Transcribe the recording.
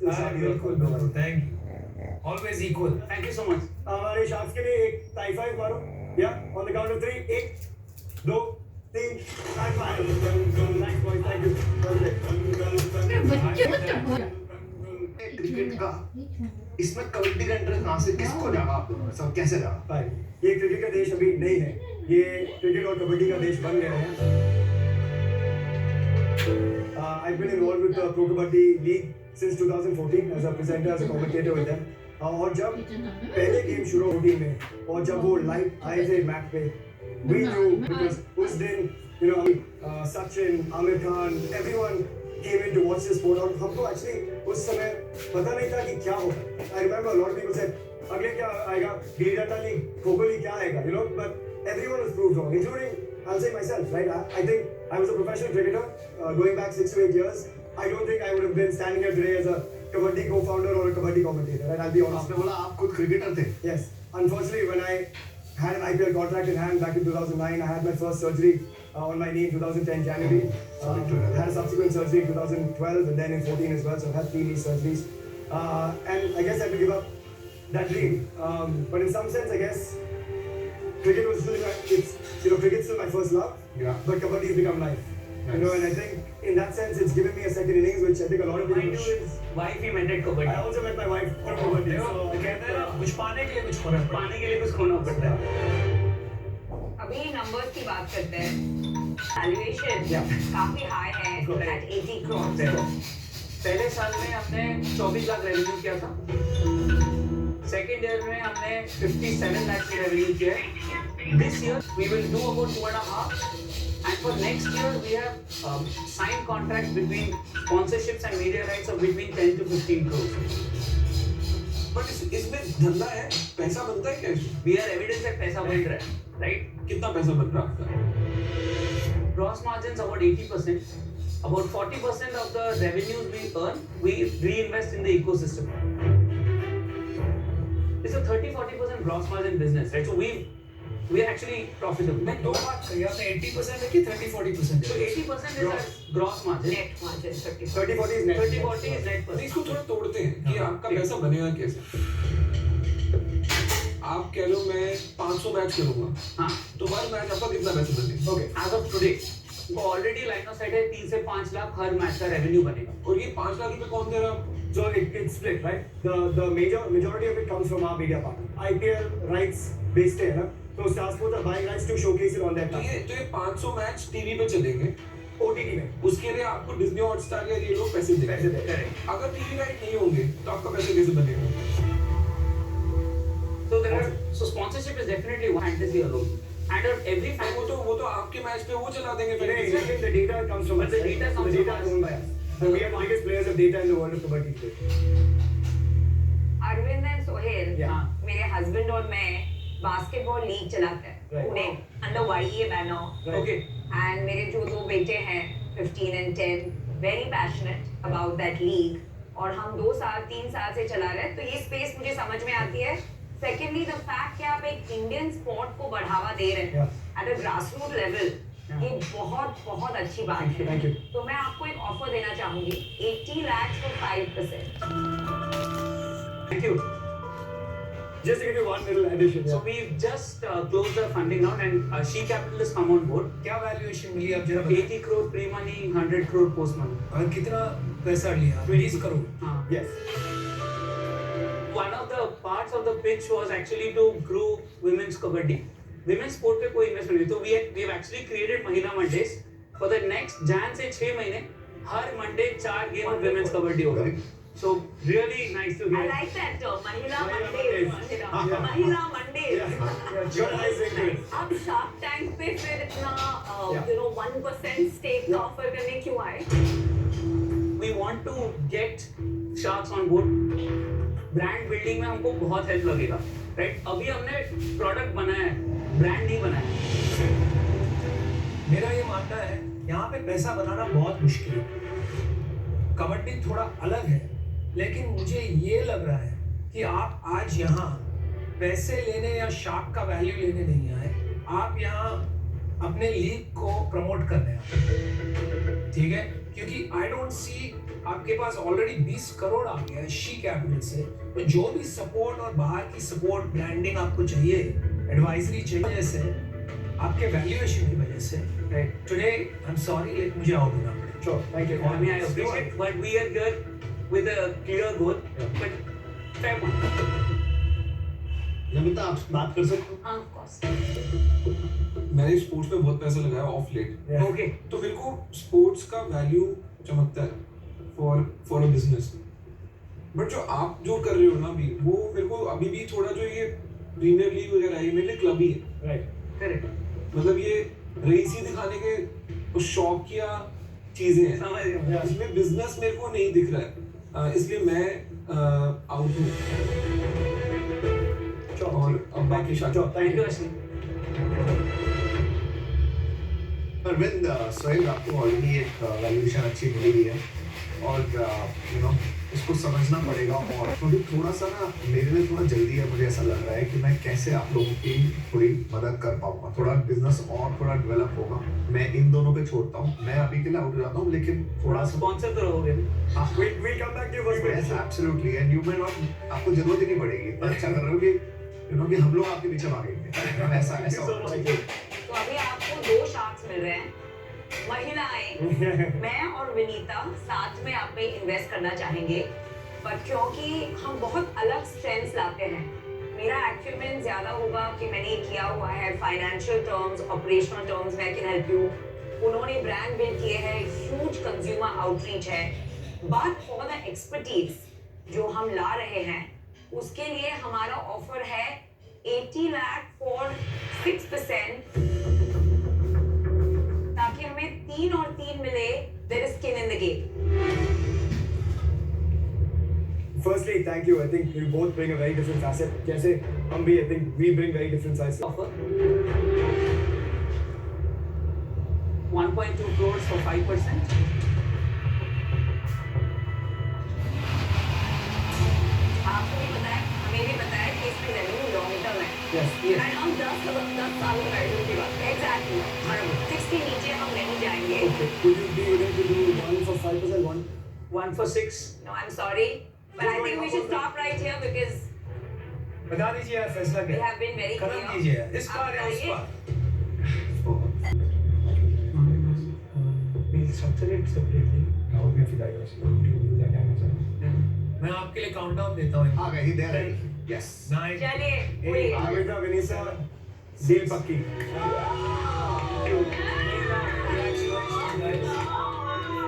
बिल्कुल thank you always equal thank you so much हमारे sharks के लिए एक टाई फाइव मारो या on the count of 3 1 2 3 tie five thanks boys thank you cricket का इसमें कबड्डी का इंटरेस्ट कहाँ से किसको जागा आप दोनों में सब कैसे जागा भाई ये क्रिकेट का देश अभी नहीं है ये क्रिकेट और कबड्डी का देश बन गया है I've been involved with the Pro Kabaddi League since 2014 as a presenter, as a commentator with them. और जब पहले गेम शुरू हुई में और जब वो लाइव आए थे मैच पे, we knew because उस दिन you know Sachin, Amir Khan, everyone came in to watch the sport और हमको actually उस समय पता नहीं था कि क्या होगा. I remember a lot of people said अगले क्या आएगा, गिल्ली डंडा लीग, खो खो लीग क्या आएगा, you know, but everyone was proved wrong, including I'll say myself, right? I think I was a professional cricketer going back 6 to 8 years. I don't think I would have been standing here today as a kabaddi co-founder or a kabaddi commentator, right? I'll be honest. आपने बोला आप खुद cricketer थे Yes. Unfortunately, when I had an IPL contract in hand back in 2009, I had my first surgery on my knee in 2010 January. Had a subsequent surgery in 2012 and then in 14 as well. So I've had 3 knee surgeries. And I guess I had to give up that dream. But in some sense, I guess cricket was still cricket's still my first love. Yeah. But kabaddi has become life. Nice. You know, and I think in that sense, it's given me a second innings, which I think a lot of people. his wife he met at kabaddi I also met my wife on kabaddi. So कहते हैं ना कुछ पाने के लिए कुछ खोना पाने के लिए कुछ खोना पड़ता है अभी नंबर्स की बात करते हैं वैल्यूएशन काफी हाई है एट 80 करोड़ पहले साल में हमने 24 लाख रेवेन्यू किया था सेकेंड ईयर में हमने 57 लाख की रेवेन्यू किया है this year we will do about 2.5 and for next year we have signed contracts between sponsorships and media rights of between 10 to 15 crores but इसमें धंधा है पैसा बनता है कैसे we are evidence that पैसा बन रहा है right कितना पैसा बन रहा है आपका gross margins about 80%. About 40% of the revenues we earn, we reinvest in the ecosystem. It's a 30-40% gross margin business, right? So we are actually profitable. मैं दो बात कही आपने 80% है कि 30-40% So 80% is our gross margin. Net margin 30 30-40 is net. 30-40 is net तो per. इसको थोड़ा तोड़ते हैं कि आपका पैसा बनेगा कैसे आप कह लो मैं 500 मैच खेलूंगा हाँ. तो हर मैच आपका कितना पैसा बनेगा Okay. As of today, वो already line of sight है 3 से 5 लाख हर मैच का रेवेन्यू बनेगा. और ये 5 लाख रुपए कौन दे रहा है So it's split, right? The majority of it comes from our media partner. IPL rights based है ना, तो Star Sports are buying rights to showcase it on their तो platform. ये 500 मैच टीवी पे चलेंगे OTT में. उसके लिए आपको डिज्नी हॉटस्टार या ये लोग पैसे पैसे देंगे देंगे. अगर टीवी राइट नहीं होंगे तो आपका पैसा कैसे बनेगा So there are so sponsorship is definitely one fantasy alone. And on every fantasy, वो तो आपके मैच पे वो चला देंगे Today, फिर exactly, the data comes from But us. the right? data So comes the data from is us. owned by us. So we are the biggest players of data in the world of kabaddi today. Arvind and Sohail Yeah. मेरे husband और मैं basketball league चलाते हैं Right. Pune under YEA banner Right. okay. And मेरे जो 2 बेटे हैं 15 and 10 very passionate about that league और हम 2-3 साल से चला रहे हैं तो ये स्पेस मुझे समझ में आती है सेकेंडली द फैक्ट कि आप एक इंडियन स्पोर्ट को बढ़ावा दे रहे हैं एट अ ग्रासरूट लेवल ये बहुत बहुत अच्छी बात है Thank you. तो मैं आपको एक ऑफर देना चाहूंगी 80 lakhs for 5%. Thank you. Just to give you one little addition. So Yeah. we've just closed the funding round and She Capital has come on board. क्या वैल्यूएशन मिली आप जरा बताइए 80 crore pre-money, 100 crore post-money. और कितना पैसा लिया 20 करोड़ हाँ. Yes. One of the parts of the pitch was actually to grow women's kabaddi. Women's sport पे कोई investment नहीं तो we have actually created Mahila Mondays for the next Jan से 6 महीने हर Monday 4 game of women's kabaddi होगा. So really nice to I hear. like that term, Mahila Mahila Mondays. Mondays. Mahila Mondays. Yeah. Yeah. You're nice and good. अब shark tank पे फिर इतना Yeah. 1% stake का offer करने क्यों आए? We want to get sharks on board. Brand building में हमको बहुत हेल्प लगेगा, राइट? अभी हमने प्रोडक्ट बनाया है, ब्रांड नहीं बनाया. मेरा ये मानना है यहाँ पे पैसा बनाना बहुत मुश्किल है कबड्डी थोड़ा अलग है लेकिन मुझे ये लग रहा है कि आप आज यहाँ पैसे लेने या शार्क का वैल्यू लेने नहीं आए आप यहाँ अपने लीग को प्रमोट करने आए ठीक है क्योंकि आई डोंट सी आपके पास ऑलरेडी 20 करोड़ आ गया है शी कैपिटल से, तो जो भी सपोर्ट और बाहर की सपोर्ट, ब्रांडिंग आपको चाहिए, एडवाइजरी चाहिए से, आपके वैल्यूएशन की वजह से, टुडे आई एम सॉरी लेकिन मुझे आउट होना पड़ेगा। Sure, thank you. I mean, I appreciate, but we are here with a clear goal. But fair point. Namita आप बात कर सकते हो? हाँ, of course. मैंने स्पोर्ट्स में बहुत पैसा लगाया ऑफ लेट, Yeah. Okay. तो मेरे को स्पोर्ट्स का वैल्यू चमकता है फॉर अ बिजनेस। बट जो आप जो कर रहे हो ना अभी, वो मेरे को अभी भी थोड़ा जो ये प्रीमियर लीग वगैरह है, मेरे लिए क्लब ही है। Right. Correct. मतलब ये रईसी दिखाने के उस शौक या चीजें हैं, समझ रहे हो? Yeah. इसमें बिजनेस मेरे को नहीं दिख रहा है, इसलिए मैं आउट हूँ। Sure. और अब बाकी Sure, शायद thank Thank you, you. Ashwin. Arvind, Sohail आपको ऑलरेडी एक वैल्यूएशन अच्छी मिली हुई है और यू नो इसको समझना पड़ेगा, और क्योंकि थोड़ा सा ना मेरे लिए थोड़ा जल्दी है, मुझे ऐसा लग रहा है कि मैं कैसे आप लोगों की थोड़ी मदद कर पाऊंगा, थोड़ा बिजनेस और थोड़ा डेवलप होगा। मैं इन दोनों पे छोड़ता हूँ, मैं अभी के लिए आउट हो जाता हूँ, लेकिन थोड़ा सा स्पॉन्सर तो रहोगे ना? We'll come back to you first. Yes, absolutely, and you may not, आपको जरूरत ही नहीं पड़ेगी, इतना अच्छा कर रहे हो कि यू नो कि हम लोग आपके पीछे भागेंगे, ऐसा ऐसा होगा। Thank you. तो अभी आपको 2 शार्क्स मिल रहे हैं, महिलाएं, मैं और विनीता साथ में आप पे इन्वेस्ट करना चाहेंगे, पर क्योंकि हम बहुत अलग स्ट्रेंथ्स लाते हैं, मेरा एक्चुअल ज्यादा होगा कि मैंने ये किया हुआ है फाइनेंशियल टर्म्स, ऑपरेशनल टर्म्स में आई कैन हेल्प यू। उन्होंने ब्रांड बिल्ड किए हैं, ह्यूज कंज्यूमर आउटरीच है, बट फॉर द एक्सपर्टीज जो हम ला रहे हैं, उसके लिए हमारा ऑफर है 80 लाख फॉर 6%, ताकि हमें 3 और 3 मिले, there is skin in the game. Firstly, thank you. I think you both bring a very different facet. जैसे हम भी, I think we bring very different sides. Offer 1.2 crores for 5%. आपको भी पता है, हमें भी पता है कि इसमें रेवेन्यू लॉन्ग टर्म है। Yes. Yes. एंड हम 10 साल में रेवेन्यू की बात एग्जैक्टली 60 नीचे हम नहीं जाएंगे। Okay. Would you be willing to do one for 5%, one? 1 for 6. No, I'm sorry, but I think we should stop right here because बता दीजिए यार फैसला we क्या have been very खत्म clear. कीजिए, इस आप बार या उस बताइए। बार। We'll structure it separately. How we have to diagnose it. You do that kind of stuff. मैं आपके लिए काउंटडाउन देता हूँ। आ गए ही दे रहे, यस। 9, चलिए, Hey, wait. Amrita, Vanessa, deal पक्की. Oh,